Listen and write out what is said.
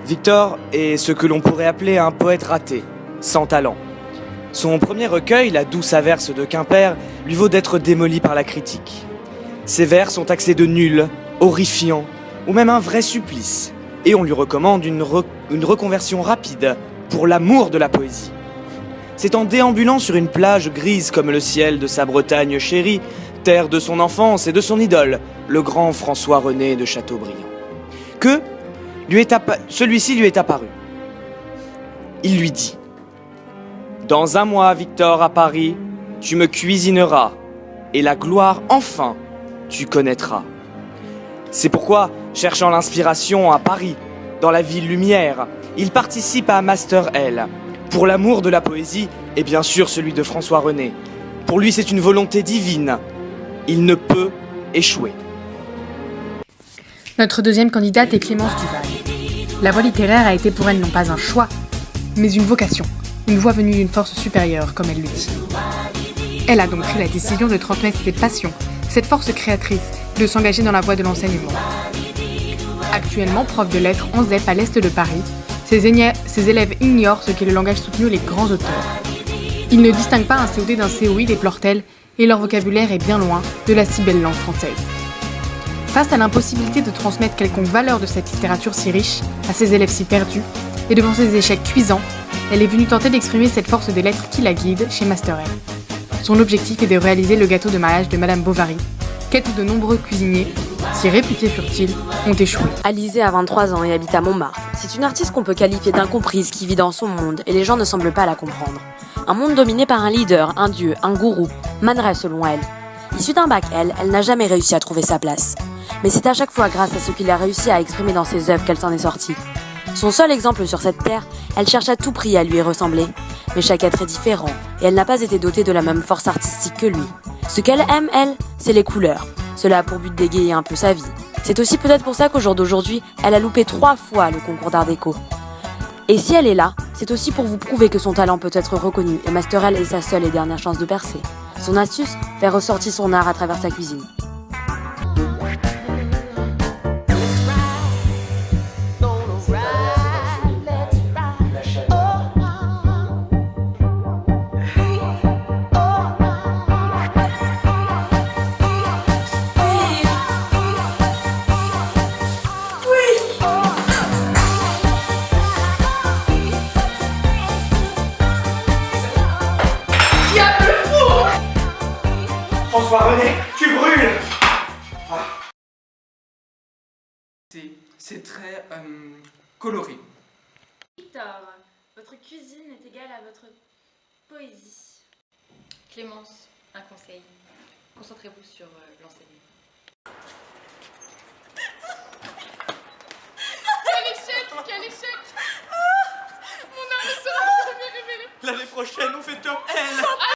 Victor est ce que l'on pourrait appeler un poète raté, sans talent. Son premier recueil, La douce averse de Quimper, lui vaut d'être démoli par la critique. Ses vers sont taxés de nuls, horrifiants, ou même un vrai supplice, et on lui recommande une reconversion rapide pour l'amour de la poésie. C'est en déambulant sur une plage grise comme le ciel de sa Bretagne chérie, terre de son enfance et de son idole, le grand François-René de Chateaubriand, que celui-ci lui est apparu. Il lui dit : « Dans un mois, Victor, à Paris, tu me cuisineras, et la gloire, enfin, tu connaîtras. » C'est pourquoi, cherchant l'inspiration à Paris, dans la ville lumière, il participe à Master L, pour l'amour de la poésie et bien sûr celui de François-René. Pour lui, c'est une volonté divine. Il ne peut échouer. Notre deuxième candidate est Clémence Duval. La voie littéraire a été pour elle non pas un choix, mais une vocation, une voie venue d'une force supérieure, comme elle le dit. Elle a donc pris la décision de transmettre ses passions, cette force créatrice, de s'engager dans la voie de l'enseignement. Actuellement prof de lettres en ZEP à l'est de Paris, ses élèves ignorent ce qu'est le langage soutenu les grands auteurs. Ils ne distinguent pas un COD d'un COI, déplore-t-elle, et leur vocabulaire est bien loin de la si belle langue française. Face à l'impossibilité de transmettre quelconque valeur de cette littérature si riche à ses élèves si perdus, et devant ses échecs cuisants, elle est venue tenter d'exprimer cette force des lettres qui la guide chez Master L. Son objectif est de réaliser le gâteau de mariage de Madame Bovary, quête où de nombreux cuisiniers, si réputés furent-ils, ont échoué. Alizée a 23 ans et habite à Montmartre. C'est une artiste qu'on peut qualifier d'incomprise qui vit dans son monde et les gens ne semblent pas la comprendre. Un monde dominé par un leader, un dieu, un gourou, Man Ray selon elle. Issue d'un bac L, elle n'a jamais réussi à trouver sa place. Mais c'est à chaque fois grâce à ce qu'il a réussi à exprimer dans ses œuvres qu'elle s'en est sortie. Son seul exemple sur cette terre, elle cherche à tout prix à lui ressembler. Mais chaque être est différent et elle n'a pas été dotée de la même force artistique que lui. Ce qu'elle aime, elle, c'est les couleurs. Cela a pour but d'égayer un peu sa vie. C'est aussi peut-être pour ça qu'au jour d'aujourd'hui, elle a loupé 3 fois le concours d'art déco. Et si elle est là, c'est aussi pour vous prouver que son talent peut être reconnu et Master L est sa seule et dernière chance de percer. Son astuce, faire ressortir son art à travers sa cuisine. François-René, tu brûles! C'est très coloré. Victor, votre cuisine est égale à votre poésie. Clémence, un conseil. Concentrez-vous sur l'enseignement. Quel échec! Quel échec! Mon art ne sera jamais révélé. L'année prochaine, on fait top L!